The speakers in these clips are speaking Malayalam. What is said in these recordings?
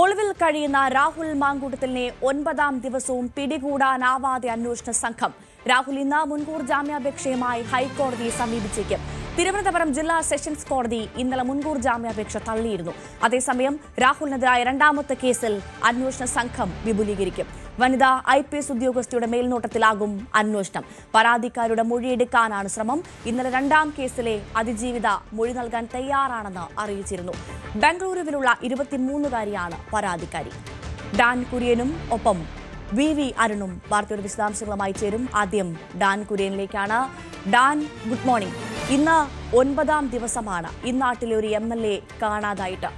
ഒളിവിൽ കഴിയുന്ന രാഹുൽ മാങ്കൂട്ടത്തിലിനെ 9ാം ദിവസവും പിടികൂടാനാവാതെ അന്വേഷണ സംഘം. രാഹുൽ ഇന്ന് മുൻകൂർ ജാമ്യാപേക്ഷയുമായി ഹൈക്കോടതിയെ സമീപിച്ചേക്കും. തിരുവനന്തപുരം ജില്ലാ സെഷൻസ് കോടതി ഇന്നലെ മുൻകൂർ ജാമ്യാപേക്ഷ തള്ളിയിരുന്നു. അതേസമയം രാഹുലിനെതിരായ രണ്ടാമത്തെ കേസിൽ അന്വേഷണ സംഘം വിപുലീകരിക്കും. വനിതാ IPS ഉദ്യോഗസ്ഥയുടെ മേൽനോട്ടത്തിലാകും അന്വേഷണം. പരാതിക്കാരുടെ മൊഴിയെടുക്കാനാണ് ശ്രമം. ഇന്നലെ രണ്ടാം കേസിലെ അതിജീവിത മൊഴി നൽകാൻ തയ്യാറാണെന്ന് അറിയിച്ചിരുന്നു. ബംഗളൂരുവിലുള്ള 23-കാരിയാണ് പരാതിക്കാരി. ഡാൻ കുര്യനും ഒപ്പം VV അരുണും വാർത്തയുടെ വിശദാംശങ്ങളുമായി ചേരും. ആദ്യം ഡാൻ കുര്യനിലേക്കാണ്. Dan, good morning. ഇന്ന് 9ാം ദിവസമാണ് ഇന്നാട്ടിലെ ഒരു MLA കാണാതായിട്ട്.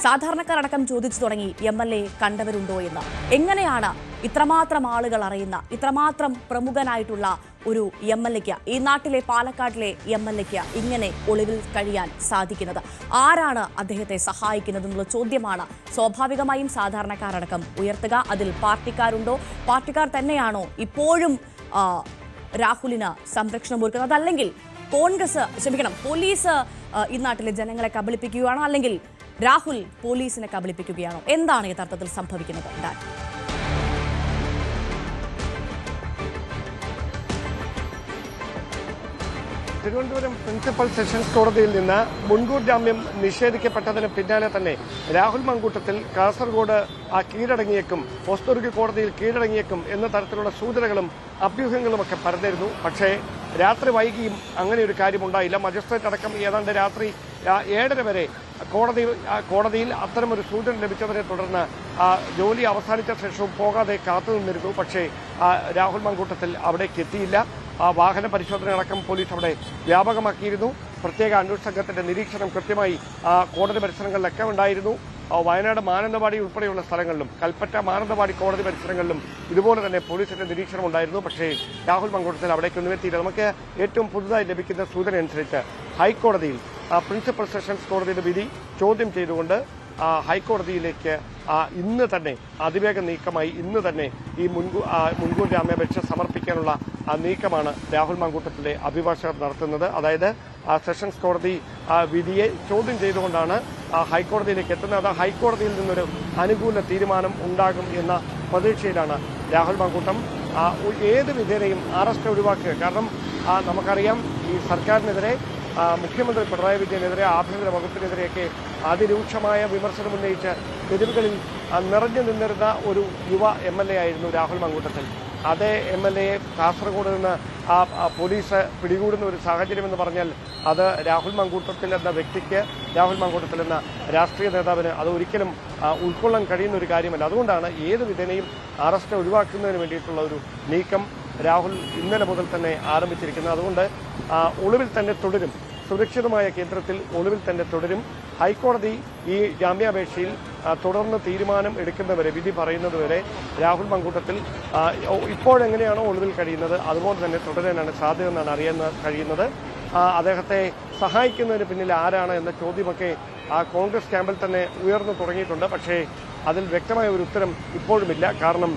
സാധാരണക്കാരടക്കം ചോദിച്ചു തുടങ്ങി MLA കണ്ടവരുണ്ടോ എന്ന്. എങ്ങനെയാണ് ഇത്രമാത്രം ആളുകൾ അറിയുന്ന, ഇത്രമാത്രം പ്രമുഖനായിട്ടുള്ള ഒരു MLAക്ക്, ഈ നാട്ടിലെ പാലക്കാട്ടിലെ MLAക്ക് ഇങ്ങനെ ഒളിവിൽ കഴിയാൻ സാധിക്കുന്നത്? ആരാണ് അദ്ദേഹത്തെ സഹായിക്കുന്നതെന്നുള്ള ചോദ്യമാണ് സ്വാഭാവികമായും സാധാരണക്കാരടക്കം ഉയർത്തുക. അതിൽ പാർട്ടിക്കാരുണ്ടോ? പാർട്ടിക്കാർ തന്നെയാണോ ഇപ്പോഴും രാഹുലിന് സംരക്ഷണം ഒരുക്കുന്നത്? അതല്ലെങ്കിൽ പോലീസ് ഈ നാട്ടിലെ ജനങ്ങളെ കബളിപ്പിക്കുകയാണോ? അല്ലെങ്കിൽ രാഹുൽ പോലീസിനെ കബളിപ്പിക്കുകയാണോ? എന്താണ് യഥാർത്ഥത്തിൽ സംഭവിക്കുന്നത്? തിരുവനന്തപുരം പ്രിൻസിപ്പൽ സെഷൻസ് കോടതിയിൽ നിന്ന് മുൻകൂർ ജാമ്യം നിഷേധിക്കപ്പെട്ടതിന് പിന്നാലെ തന്നെ രാഹുൽ മാങ്കൂട്ടത്തിൽ കാസർഗോഡ് കീഴടങ്ങിയേക്കും, ഹോസ്ദുർഗ് കോടതിയിൽ കീഴടങ്ങിയേക്കും എന്ന തരത്തിലുള്ള സൂചനകളും അഭ്യൂഹങ്ങളുമൊക്കെ പരന്നിരുന്നു. പക്ഷേ രാത്രി വൈകിയും അങ്ങനെ ഒരു കാര്യമുണ്ടായില്ല. മജിസ്ട്രേറ്റ് അടക്കം ഏതാണ്ട് രാത്രി 7:30 വരെ കോടതിയിൽ അത്തരമൊരു സൂചന ലഭിച്ചതിനെ തുടർന്ന് ജോലി അവസാനിച്ച ശേഷവും പോകാതെ കാത്തുനിന്നിരുന്നു. പക്ഷേ രാഹുൽ മാങ്കൂട്ടത്തിൽ അവിടേക്ക് എത്തിയില്ല. വാഹന പരിശോധന അടക്കം പോലീസ് അവിടെ വ്യാപകമാക്കിയിരുന്നു. പ്രത്യേക അന്വേഷണ സംഘത്തിന്റെ നിരീക്ഷണം കൃത്യമായി കോടതി പരിസരങ്ങളിലൊക്കെ ഉണ്ടായിരുന്നു. വയനാട് മാനന്തവാടി ഉൾപ്പെടെയുള്ള സ്ഥലങ്ങളിലും കൽപ്പറ്റ മാനന്തവാടി കോടതി പരിസരങ്ങളിലും ഇതുപോലെ തന്നെ പോലീസിന്റെ നിരീക്ഷണം ഉണ്ടായിരുന്നു. പക്ഷേ രാഹുൽ മാങ്കൂട്ടത്തിൽ അവിടേക്കൊന്നും എത്തിയില്ല. നമുക്ക് ഏറ്റവും പുതുതായി ലഭിക്കുന്ന സൂചന അനുസരിച്ച് ഹൈക്കോടതിയിൽ പ്രിൻസിപ്പൽ സെഷൻസ് കോടതിയുടെ വിധി ചോദ്യം ചെയ്തുകൊണ്ട് ഹൈക്കോടതിയിലേക്ക് ഇന്ന് തന്നെ അതിവേഗ നീക്കമായി ഇന്ന് തന്നെ ഈ മുൻകൂർ ജാമ്യാപേക്ഷ സമർപ്പിക്കാനുള്ള നീക്കമാണ് രാഹുൽ മാങ്കൂട്ടത്തിന്റെ അഭിഭാഷകർ നടത്തുന്നത്. അതായത് സെഷൻസ് കോടതി വിധിയെ ചോദ്യം ചെയ്തുകൊണ്ടാണ് ഹൈക്കോടതിയിലേക്ക് എത്തുന്നത്. ഹൈക്കോടതിയിൽ നിന്നൊരു അനുകൂല തീരുമാനം ഉണ്ടാകും എന്ന പ്രതീക്ഷയിലാണ് രാഹുൽ മാങ്കൂട്ടം. ഏത് വിധേനയും അറസ്റ്റ് ഒഴിവാക്കുക. കാരണം നമുക്കറിയാം, ഈ സർക്കാരിനെതിരെ, മുഖ്യമന്ത്രി പിണറായി വിജയനെതിരെ, ആഭ്യന്തര വകുപ്പിനെതിരെയൊക്കെ അതിരൂക്ഷമായ വിമർശനം ഉന്നയിച്ച് തെരുവുകളിൽ നിറഞ്ഞു നിന്നിരുന്ന ഒരു യുവ MLA ആയിരുന്നു രാഹുൽ മാങ്കൂട്ടത്തിൽ. അതേ MLAയെ കാസർഗോഡ് നിന്ന് പോലീസ് പിടികൂടുന്ന ഒരു സാഹചര്യം എന്ന് പറഞ്ഞാൽ അത് രാഹുൽ മാങ്കൂട്ടത്തിൽ എന്ന വ്യക്തിക്ക്, രാഹുൽ മാങ്കൂട്ടത്തിൽ എന്ന രാഷ്ട്രീയ നേതാവിന് അത് ഒരിക്കലും ഉൾക്കൊള്ളാൻ കഴിയുന്ന ഒരു കാര്യമല്ല. അതുകൊണ്ടാണ് ഏത് വിധേനയും അറസ്റ്റ് ഒഴിവാക്കുന്നതിന് വേണ്ടിയിട്ടുള്ള ഒരു നീക്കം രാഹുൽ ഇന്നലെ മുതൽ തന്നെ ആരംഭിച്ചിരിക്കുന്നത്. അതുകൊണ്ട് ഒളിവിൽ തന്നെ തുടരും, സുരക്ഷിതമായ കേന്ദ്രത്തിൽ ഒളിവിൽ തന്നെ തുടരും. ഹൈക്കോടതി ഈ ജാമ്യാപേക്ഷയിൽ തുടർന്ന് തീരുമാനം എടുക്കുന്നവരെ, വിധി പറയുന്നതുവരെ രാഹുൽ മാങ്കൂട്ടത്തിൽ ഇപ്പോഴെങ്ങനെയാണോ ഒളിവിൽ കഴിയുന്നത് അതുപോലെ തന്നെ തുടരാനാണ് സാധ്യത എന്നാണ് അറിയാൻ കഴിയുന്നത്. അദ്ദേഹത്തെ സഹായിക്കുന്നതിന് പിന്നിൽ ആരാണ് എന്ന ചോദ്യമൊക്കെ കോൺഗ്രസ് ക്യാമ്പിൽ തന്നെ ഉയർന്നു തുടങ്ങിയിട്ടുണ്ട്. പക്ഷേ അതിൽ വ്യക്തമായ ഒരു ഉത്തരം ഇപ്പോഴുമില്ല. കാരണം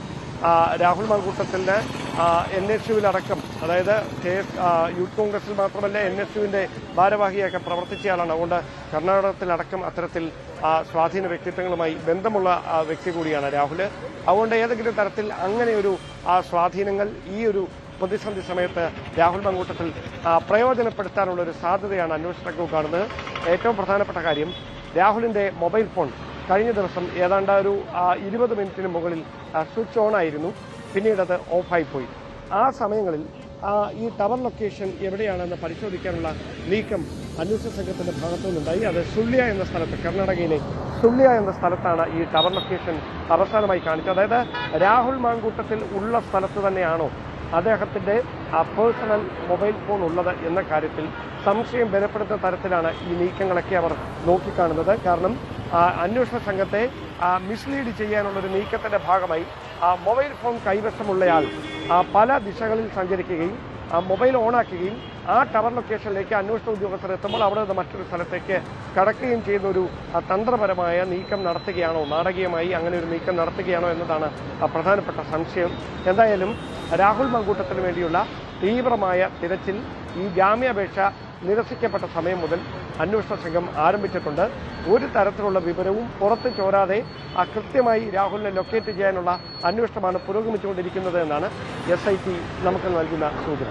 രാഹുൽ മാങ്കൂട്ടത്തിന് NSUവിലടക്കം, അതായത് യൂത്ത് കോൺഗ്രസിൽ മാത്രമല്ല NSUവിന്റെ ഭാരവാഹിയൊക്കെ പ്രവർത്തിച്ചയാളാണ്. അതുകൊണ്ട് കർണാടകത്തിലടക്കം അത്തരത്തിൽ സ്വാധീന വ്യക്തിത്വങ്ങളുമായി ബന്ധമുള്ള വ്യക്തി കൂടിയാണ് രാഹുൽ. അതുകൊണ്ട് ഏതെങ്കിലും തരത്തിൽ അങ്ങനെയൊരു സ്വാധീനങ്ങൾ ഈ ഒരു പ്രതിസന്ധി സമയത്ത് രാഹുൽ മാങ്കൂട്ടത്തിൽ പ്രയോജനപ്പെടുത്താനുള്ള ഒരു സാധ്യതയാണ് അന്വേഷണങ്ങൾ കാണുന്നത്. ഏറ്റവും പ്രധാനപ്പെട്ട കാര്യം, രാഹുലിന്റെ മൊബൈൽ ഫോൺ കഴിഞ്ഞ ദിവസം ഏതാണ്ട് ഒരു 20 മിനിറ്റിന് മുകളിൽ സ്വിച്ച് ഓൺ ആയിരുന്നു. പിന്നീട് അത് ഓഫായിപ്പോയി. ആ സമയങ്ങളിൽ ഈ ടവർ ലൊക്കേഷൻ എവിടെയാണെന്ന് പരിശോധിക്കാനുള്ള നീക്കം അന്വേഷണ സംഘത്തിന്റെ ഭാഗത്തു നിന്നുണ്ടായി. അത് സുള്ളിയ എന്ന സ്ഥലത്ത്, കർണാടകയിലെ സുള്ളിയ എന്ന സ്ഥലത്താണ് ഈ ടവർ ലൊക്കേഷൻ അവസാനമായി കാണിച്ചത്. അതായത് രാഹുൽ മാങ്കൂട്ടത്തിൽ ഉള്ള സ്ഥലത്ത് തന്നെയാണോ അദ്ദേഹത്തിന്റെ പേഴ്സണൽ മൊബൈൽ ഫോൺ ഉള്ളത് എന്ന കാര്യത്തിൽ സംശയം ബലപ്പെടുത്തുന്ന തരത്തിലാണ് ഈ നീക്കങ്ങളൊക്കെ അവർ നോക്കിക്കാണുന്നത്. കാരണം അന്വേഷണ സംഘത്തെ മിസ്ലീഡ് ചെയ്യാനുള്ളൊരു നീക്കത്തിന്റെ ഭാഗമായി മൊബൈൽ ഫോൺ കൈവശമുള്ളയാൾ പല ദിശകളിൽ സഞ്ചരിക്കുകയും മൊബൈൽ ഓണാക്കുകയും ആ ടവർ ലൊക്കേഷനിലേക്ക് അന്വേഷണ ഉദ്യോഗസ്ഥർ എത്തുമ്പോൾ അവിടെ നിന്ന് മറ്റൊരു സ്ഥലത്തേക്ക് കടക്കുകയും ചെയ്യുന്ന ഒരു തന്ത്രപരമായ നീക്കം നടത്തുകയാണോ, നാടകീയമായി അങ്ങനെ ഒരു നീക്കം നടത്തുകയാണോ എന്നതാണ് പ്രധാനപ്പെട്ട സംശയം. എന്തായാലും രാഹുൽ മാങ്കൂട്ടത്തിന് വേണ്ടിയുള്ള തീവ്രമായ തിരച്ചിൽ ഈ ജാമ്യാപേക്ഷ നിരസിക്കപ്പെട്ട സമയം മുതൽ അന്വേഷണ സംഘം ആരംഭിച്ചിട്ടുണ്ട്. ഒരു തരത്തിലുള്ള വിവരവും പുറത്തു ചോരാതെ കൃത്യമായി രാഹുലിനെ ലൊക്കേറ്റ് ചെയ്യാനുള്ള അന്വേഷണമാണ് പുരോഗമിച്ചുകൊണ്ടിരിക്കുന്നത് എന്നാണ് SIT നമുക്ക് നൽകുന്ന സൂചന.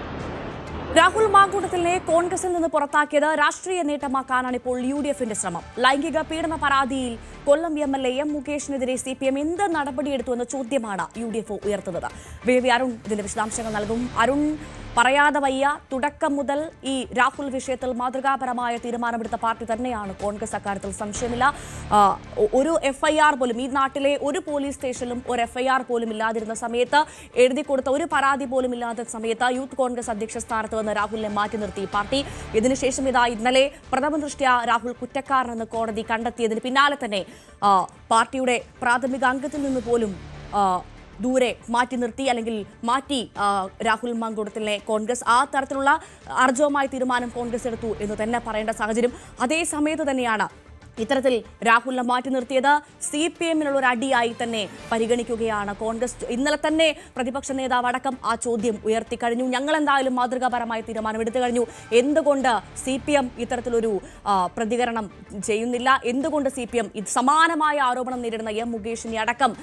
രാഹുൽ മാങ്കൂട്ടത്തിലിനെ കോൺഗ്രസിൽ നിന്ന് പുറത്താക്കിയത് രാഷ്ട്രീയ നേട്ടമാക്കാനാണ് ഇപ്പോൾ UDFന്റെ ശ്രമം. ലൈംഗിക പീഡന പരാതിയിൽ കൊല്ലം MLA M മുകേഷിനെതിരെ CPM എന്ത് നടപടിയെടുത്തു എന്ന ചോദ്യമാണ് UDF ഉയർത്തുന്നത്. VV അരുൺ ഇതിന്റെ വിശദാംശങ്ങൾ നൽകും. അരുൺ, പറയാതെ വയ്യ, തുടക്കം മുതൽ ഈ രാഹുൽ വിഷയത്തിൽ മാതൃകാപരമായ തീരുമാനമെടുത്ത പാർട്ടി തന്നെയാണ് കോൺഗ്രസ്. അക്കാര്യത്തിൽ സംശയമില്ല. ഒരു FIR പോലും ഈ നാട്ടിലെ ഒരു പോലീസ് സ്റ്റേഷനിലും ഒരു FIR പോലും ഇല്ലാതിരുന്ന സമയത്ത്, എഴുതി കൊടുത്ത ഒരു പരാതി പോലും ഇല്ലാത്ത സമയത്ത് യൂത്ത് കോൺഗ്രസ് അധ്യക്ഷ സ്ഥാനത്ത് വന്ന് രാഹുലിനെ മാറ്റി നിർത്തി പാർട്ടി. ഇതിനുശേഷം ഇന്നലെ പ്രഥമ ദൃഷ്ട്യാ രാഹുൽ കുറ്റക്കാരനെന്ന് കോടതി കണ്ടെത്തിയതിന് പിന്നാലെ തന്നെ പാർട്ടിയുടെ പ്രാഥമിക അംഗത്തിൽ നിന്ന് പോലും ദൂരെ മാറ്റി നിർത്തി, അല്ലെങ്കിൽ മാറ്റി രാഹുൽ മാങ്കൂട്ടത്തിലിനെ കോൺഗ്രസ്. ആ തരത്തിലുള്ള അർജവമായ തീരുമാനം കോൺഗ്രസ് എടുത്തു എന്ന് തന്നെ പറയേണ്ട സാഹചര്യം. അതേ സമയത്ത് തന്നെയാണ് ഇത്തരത്തിൽ രാഹുലിനെ മാറ്റി നിർത്തിയത് CPMനുള്ള ഒരു അടിയായി തന്നെ പരിഗണിക്കുകയാണ് കോൺഗ്രസ്. ഇന്നലെ തന്നെ പ്രതിപക്ഷ നേതാവ് അടക്കം ആ ചോദ്യം ഉയർത്തിക്കഴിഞ്ഞു. ഞങ്ങൾ എന്തായാലും മാതൃകാപരമായ തീരുമാനം എടുത്തു കഴിഞ്ഞു, എന്തുകൊണ്ട് CPM ഇത്തരത്തിലൊരു പ്രതികരണം ചെയ്യുന്നില്ല, എന്തുകൊണ്ട് CPM സമാനമായ ആരോപണം നേരിടുന്ന M മുകേഷിനെ അടക്കം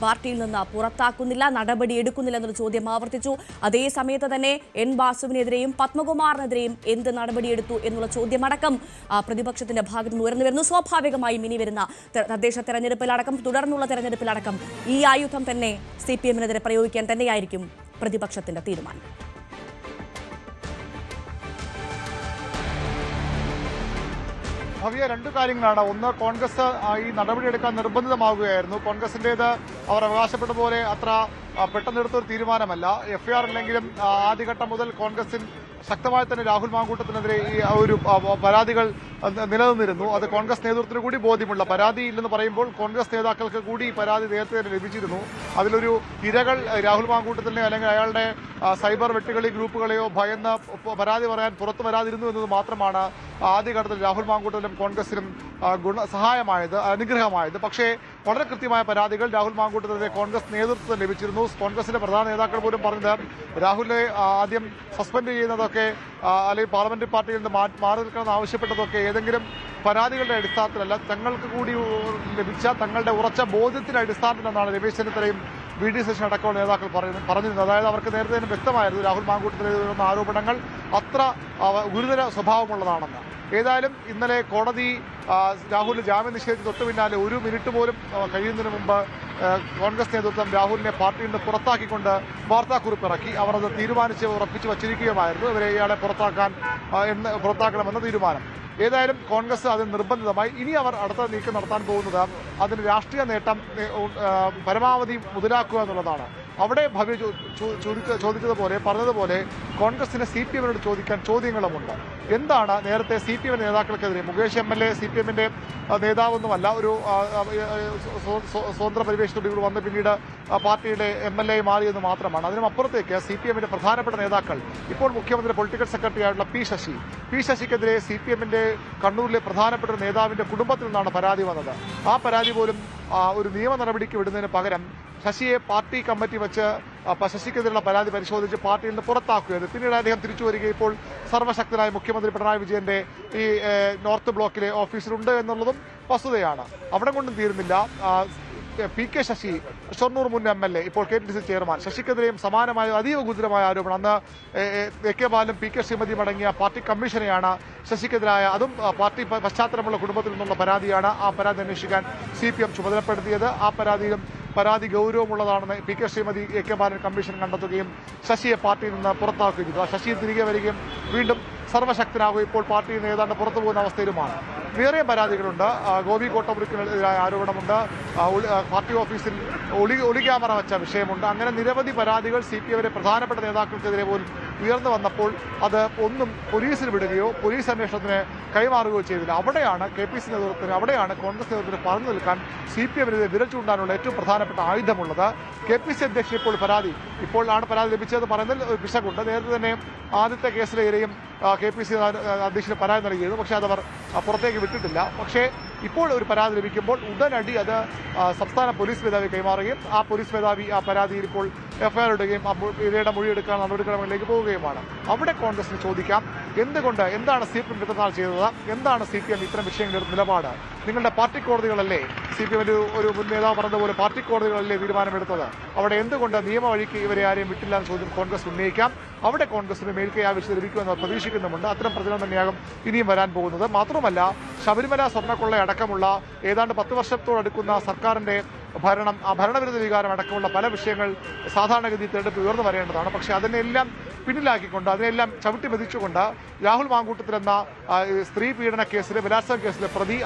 പാർട്ടിയിൽ നിന്ന് പുറത്താക്കുന്നില്ല, നടപടി എടുക്കുന്നില്ല എന്നൊരു ചോദ്യം ആവർത്തിച്ചു. അതേ സമയത്ത് തന്നെ N ബാസുവിനെതിരെയും പത്മകുമാറിനെതിരെയും എന്ത് നടപടിയെടുത്തു എന്നുള്ള ചോദ്യമടക്കം പ്രതിപക്ഷത്തിന്റെ ഭാഗത്ത് നിന്ന് ഉയർന്നു വരുന്നു. സ്വാഭാവികമായും ഇനി വരുന്ന തദ്ദേശ തെരഞ്ഞെടുപ്പിലടക്കം തുടർന്നുള്ള തെരഞ്ഞെടുപ്പിലടക്കം ഈ ആയുധം തന്നെ CPMനെതിരെ പ്രയോഗിക്കാൻ തന്നെയായിരിക്കും പ്രതിപക്ഷത്തിന്റെ തീരുമാനം. ഭവ്യ, രണ്ടു കാര്യങ്ങളാണ്. ഒന്ന്, കോൺഗ്രസ് ഈ നടപടിയെടുക്കാൻ നിർബന്ധിതമാവുകയായിരുന്നു. കോൺഗ്രസിന്റേത് അവർ അവകാശപ്പെട്ട പോലെ അത്ര പെട്ടെന്നെടുത്തൊരു തീരുമാനമല്ല. FIR ഇല്ലെങ്കിലും ആദ്യഘട്ടം മുതൽ കോൺഗ്രസിൽ ശക്തമായി തന്നെ രാഹുൽ മാങ്കൂട്ടത്തിനെതിരെ ഈ ഒരു പരാതികൾ നിലനിന്നിരുന്നു. അത് കോൺഗ്രസ് നേതൃത്വത്തിന് കൂടി ബോധ്യമുള്ള പരാതിയില്ലെന്ന് പറയുമ്പോൾ കോൺഗ്രസ് നേതാക്കൾക്ക് കൂടി ഈ പരാതി നേരത്തെ തന്നെ ലഭിച്ചിരുന്നു. അതിലൊരു ഇരകൾ രാഹുൽ മാങ്കൂട്ടത്തിനെ അല്ലെങ്കിൽ അയാളുടെ സൈബർ വെട്ടുകളി ഗ്രൂപ്പുകളെയോ ഭയന്ന് പരാതി പറയാൻ പുറത്തു വരാതിരുന്നു എന്നത് മാത്രമാണ് ആദ്യഘട്ടത്തിൽ രാഹുൽ മാങ്കൂട്ടത്തിലും കോൺഗ്രസിനും സഹായമായത്, അനുഗ്രഹമായത്. പക്ഷേ വളരെ കൃത്യമായ പരാതികൾ രാഹുൽ മാങ്കൂട്ടത്തിനെതിരെ കോൺഗ്രസ് നേതൃത്വം ലഭിച്ചിരുന്നു. കോൺഗ്രസിന്റെ പ്രധാന നേതാക്കൾ പോലും പറഞ്ഞത് രാഹുലിനെ ആദ്യം സസ്പെൻഡ് ചെയ്യുന്നതൊക്കെ അല്ലെങ്കിൽ പാർലമെന്ററി പാർട്ടിയിൽ നിന്ന് മാറി നിൽക്കണമെന്ന് ആവശ്യപ്പെട്ടതൊക്കെ ഏതെങ്കിലും പരാതികളുടെ അടിസ്ഥാനത്തിലല്ല, തങ്ങൾക്ക് കൂടി ലഭിച്ച തങ്ങളുടെ ഉറച്ച ബോധ്യത്തിന്റെ അടിസ്ഥാനത്തിലെന്നാണ് രമേശ് ചെന്നിത്തലയും VD സതീശൻ അടക്കമുള്ള നേതാക്കൾ പറഞ്ഞിരുന്നത്. അതായത് അവർക്ക് നേരത്തെ തന്നെ വ്യക്തമായിരുന്നു രാഹുൽ മാങ്കൂട്ടത്തിനെതിരെ വരുന്ന ആരോപണങ്ങൾ അത്ര ഗുരുതര സ്വഭാവമുള്ളതാണെന്ന്. ഏതായാലും ഇന്നലെ കോടതി രാഹുലിന് ജാമ്യം നിഷേധിച്ച് തൊട്ടു പിന്നാലെ ഒരു മിനിറ്റ് പോലും കഴിയുന്നതിന് മുമ്പ് കോൺഗ്രസ് നേതൃത്വം രാഹുലിനെ പാർട്ടിയിൽ നിന്ന് പുറത്താക്കിക്കൊണ്ട് വാർത്താക്കുറിപ്പ് ഇറക്കി. അവർ അത് തീരുമാനിച്ച് ഉറപ്പിച്ചു വച്ചിരിക്കുകയുമായിരുന്നു, ഇയാളെ പുറത്താക്കണമെന്ന തീരുമാനം. ഏതായാലും കോൺഗ്രസ് അതിന് നിർബന്ധിതമായി. ഇനി അവർ അടുത്ത നീക്കം നടത്താൻ പോകുന്നത് അതിന് രാഷ്ട്രീയ നേട്ടം പരമാവധി മുതലാക്കുക എന്നുള്ളതാണ്. അവിടെ ഭവ്യ ചോദിച്ചതുപോലെ പറഞ്ഞതുപോലെ കോൺഗ്രസിന് CPMനോട് ചോദിക്കാൻ ചോദ്യങ്ങളുമുണ്ട്. എന്താണ് നേരത്തെ CPM നേതാക്കൾക്കെതിരെ മുകേഷ് MLA CPMന്റെ നേതാവൊന്നുമല്ല, ഒരു സ്വതന്ത്ര പരിവേഷത്തോടുകൂടി വന്ന് പിന്നീട് പാർട്ടിയുടെ MLA മാറിയെന്ന് മാത്രമാണ്. അതിനും അപ്പുറത്തേക്ക് CPMന്റെ പ്രധാനപ്പെട്ട നേതാക്കൾ, ഇപ്പോൾ മുഖ്യമന്ത്രി പൊളിറ്റിക്കൽ സെക്രട്ടറി ആയിട്ടുള്ള പി ശശിക്കെതിരെ CPMന്റെ കണ്ണൂരിലെ പ്രധാനപ്പെട്ട ഒരു നേതാവിന്റെ കുടുംബത്തിൽ നിന്നാണ് പരാതി വന്നത്. ആ പരാതി പോലും ഒരു നിയമ നടപടിക്ക് വിടുന്നതിന് പകരം ശശിയെ പാർട്ടി കമ്മിറ്റി വെച്ച് ശശിക്കെതിരെയുള്ള പരാതി പരിശോധിച്ച് പാർട്ടിയിൽ നിന്ന് പുറത്താക്കുകയായിരുന്നു. പിന്നീട് അദ്ദേഹം തിരിച്ചു വരികയും ഇപ്പോൾ സർവ്വശക്തനായ മുഖ്യമന്ത്രി പിണറായി വിജയന്റെ ഈ നോർത്ത് ബ്ലോക്കിലെ ഓഫീസിലുണ്ട് എന്നുള്ളതും വസ്തുതയാണ്. അവിടെ കൊണ്ടും തീരുന്നില്ല. PK ശശി, ഷൊർണൂർ മുൻ MLA, ഇപ്പോൾ KPCC ചെയർമാൻ, ശശിക്കെതിരെയും സമാനമായ അതീവ ഗുരുതരമായ ആരോപണം. അന്ന് AK ബാലനും PK ശ്രീമതിയും അടങ്ങിയ പാർട്ടി കമ്മീഷനെയാണ് ശശിക്കെതിരായ, അതും പാർട്ടി പശ്ചാത്തലമുള്ള കുടുംബത്തിൽ നിന്നുള്ള പരാതിയാണ്. ആ പരാതി അന്വേഷിക്കാൻ CPM ചുമതലപ്പെടുത്തിയത്. ആ പരാതി ഗൗരവമുള്ളതാണെന്ന് PK ശ്രീമതി AK ബാലൻ കമ്മീഷൻ കണ്ടെത്തുകയും ശശിയെ പാർട്ടിയിൽ നിന്ന് പുറത്താക്കുകയും ചെയ്തു. ശശി തിരികെ വരികയും വീണ്ടും സർവ്വശക്തനാകുകയും ഇപ്പോൾ പാർട്ടിയിൽ നിന്ന് ഏതാണ്ട് പുറത്തു പോകുന്ന അവസ്ഥയിലുമാണ്. വേറെ പരാതികളുണ്ട്. ഗോപി കോട്ടമുറിക്കെതിരായ ആരോപണമുണ്ട്. പാർട്ടി ഓഫീസിൽ ഒളി ക്യാമറ വെച്ച വിഷയമുണ്ട്. അങ്ങനെ നിരവധി പരാതികൾ CPMന്റെ പ്രധാനപ്പെട്ട നേതാക്കൾക്കെതിരെ പോലും ഉയർന്നു വന്നപ്പോൾ അത് ഒന്നും പോലീസിന് വിടുകയോ പോലീസ് അന്വേഷണത്തിന് കൈമാറുകയോ ചെയ്തില്ല. അവിടെയാണ് KPCC നേതൃത്വത്തിന്, അവിടെയാണ് കോൺഗ്രസ് നേതൃത്വത്തിന് പറഞ്ഞു നിൽക്കാൻ CPMനെതിരെ വിരൽ ചൂണ്ടാനുള്ള ഏറ്റവും പ്രധാനപ്പെട്ട ആയുധമുള്ളത്. KPCC അധ്യക്ഷൻ ഇപ്പോഴാണ് പരാതി ലഭിച്ചതെന്ന് പറയുന്നതിൽ ഒരു പിശകുണ്ട്. നേരത്തെ തന്നെ ആദ്യത്തെ കേസിലെ ഇരയും KPCC അധ്യക്ഷന് പരാതി നൽകിയിരുന്നു. പക്ഷേ അതവർ പുറത്തേക്ക് വിട്ടിട്ടില്ല. പക്ഷേ ഇപ്പോൾ ഒരു പരാതി ലഭിക്കുമ്പോൾ ഉടനടി അത് സംസ്ഥാന പോലീസ് മേധാവി കൈമാറുകയും ആ പോലീസ് മേധാവി ആ പരാതിയിൽ ഇപ്പോൾ FIR ഇടുകയും ഇരയുടെ മൊഴിയെടുക്കാൻ നടപടിക്രമങ്ങളിലേക്ക് പോവുകയുമാണ്. അവിടെ കോൺഗ്രസിന് ചോദിക്കാം എന്താണ് CPM ഇത്രനാൾ ചെയ്തത്, എന്താണ് CPM ഇത്തരം വിഷയങ്ങളുടെ നിലപാട്? നിങ്ങളുടെ പാർട്ടി കോടതികളല്ലേ CPM ഒരു മുൻ നേതാവ് പറഞ്ഞതുപോലെ പാർട്ടി കോടതികളല്ലേ തീരുമാനമെടുത്തത്? അവിടെ എന്തുകൊണ്ട് നിയമവഴിക്ക് ഇവരെ ആരെയും വിട്ടില്ല എന്ന ചോദ്യം കോൺഗ്രസ് ഉന്നയിക്കാം. അവിടെ കോൺഗ്രസിന് മേൽക്കൈ ആവശ്യം ലഭിക്കുമെന്ന് പ്രതീക്ഷിക്കുന്നുമുണ്ട്. അത്തരം പ്രചരണം തന്നെയാകും ഇനിയും വരാൻ പോകുന്നത്. മാത്രമല്ല, ശബരിമല സ്വർണ്ണക്കൊള്ള അടക്കമുള്ള ഏതാണ്ട് 10 വർഷത്തോടടുക്കുന്ന സർക്കാരിന്റെ ഭരണം, ആ ഭരണവിരുദ്ധ വികാരം അടക്കമുള്ള പല വിഷയങ്ങൾ സാധാരണഗതി തെരഞ്ഞെടുപ്പ് ഉയർന്നു വരേണ്ടതാണ്. പക്ഷേ അതിനെല്ലാം പിന്നിലാക്കിക്കൊണ്ട്, അതിനെല്ലാം ചവിട്ടി മെതിച്ചുകൊണ്ട് രാഹുൽ മാങ്കൂട്ടത്തിൽ എന്ന സ്ത്രീ പീഡന കേസിലെ, ബലാത്സംഗ കേസിലെ പ്രതി,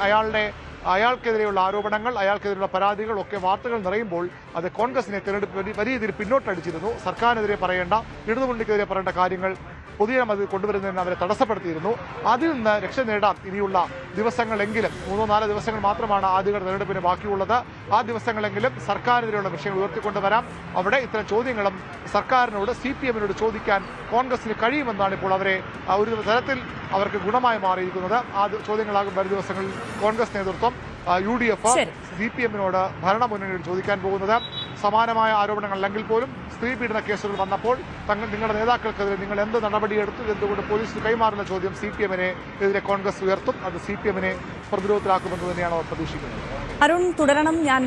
അയാൾക്കെതിരെയുള്ള ആരോപണങ്ങൾ, അയാൾക്കെതിരെയുള്ള പരാതികൾ ഒക്കെ വാർത്തകൾ നിറയുമ്പോൾ അത് കോൺഗ്രസിനെ തെരഞ്ഞെടുപ്പ് വലിയ രീതിയിൽ പിന്നോട്ടടിച്ചിരുന്നു. സർക്കാരിനെതിരെ പറയേണ്ട, ഇടതുമുന്നണിക്കെതിരെ പറയേണ്ട കാര്യങ്ങൾ പൊതുജനം അത് കൊണ്ടുവരുന്നതിന് അവരെ തടസ്സപ്പെടുത്തിയിരുന്നു. അതിൽ നിന്ന് രക്ഷ നേടാൻ ഇനിയുള്ള ദിവസങ്ങളെങ്കിലും 3-4 ദിവസങ്ങൾ മാത്രമാണ് ആദ്യ തെരഞ്ഞെടുപ്പിന് ബാക്കിയുള്ളത്. ആ ദിവസങ്ങളെങ്കിലും സർക്കാരിനെതിരെയുള്ള വിഷയങ്ങൾ ഉയർത്തിക്കൊണ്ടുവരാം. അവിടെ ഇത്തരം ചോദ്യങ്ങളും സർക്കാരിനോട്, CPM-നോട് ചോദിക്കാൻ കോൺഗ്രസിന് കഴിയുമെന്നാണ് ഇപ്പോൾ അവരെ ഒരു തരത്തിൽ അവർക്ക് ഗുണമായി മാറിയിരിക്കുന്നത്. ആ ചോദ്യങ്ങളാകും വരും ദിവസങ്ങളിൽ കോൺഗ്രസ് നേതൃത്വം, UDF, CPM-നോട്, ഭരണമുന്നണിയോട് ചോദിക്കാൻ പോകുന്നത്. സമാനമായ ആരോപണങ്ങൾ അല്ലെങ്കിൽ പോലും സ്ത്രീ പീഡന കേസുകൾ വന്നപ്പോൾ നിങ്ങളുടെ നേതാക്കൾക്കെതിരെ നിങ്ങൾ എന്ത് നടപടിയെടുത്തു, എന്തുകൊണ്ട് പോലീസിന് കൈമാറുന്ന ചോദ്യം CPM-നെതിരെ കോൺഗ്രസ് ഉയർത്തും. അത് CPM-നെ പ്രതിരോധത്തിലാക്കുമെന്ന് തന്നെയാണ് അവർ പ്രതീക്ഷിക്കുന്നത്. അരുൺ, തുടരണം. ഞാൻ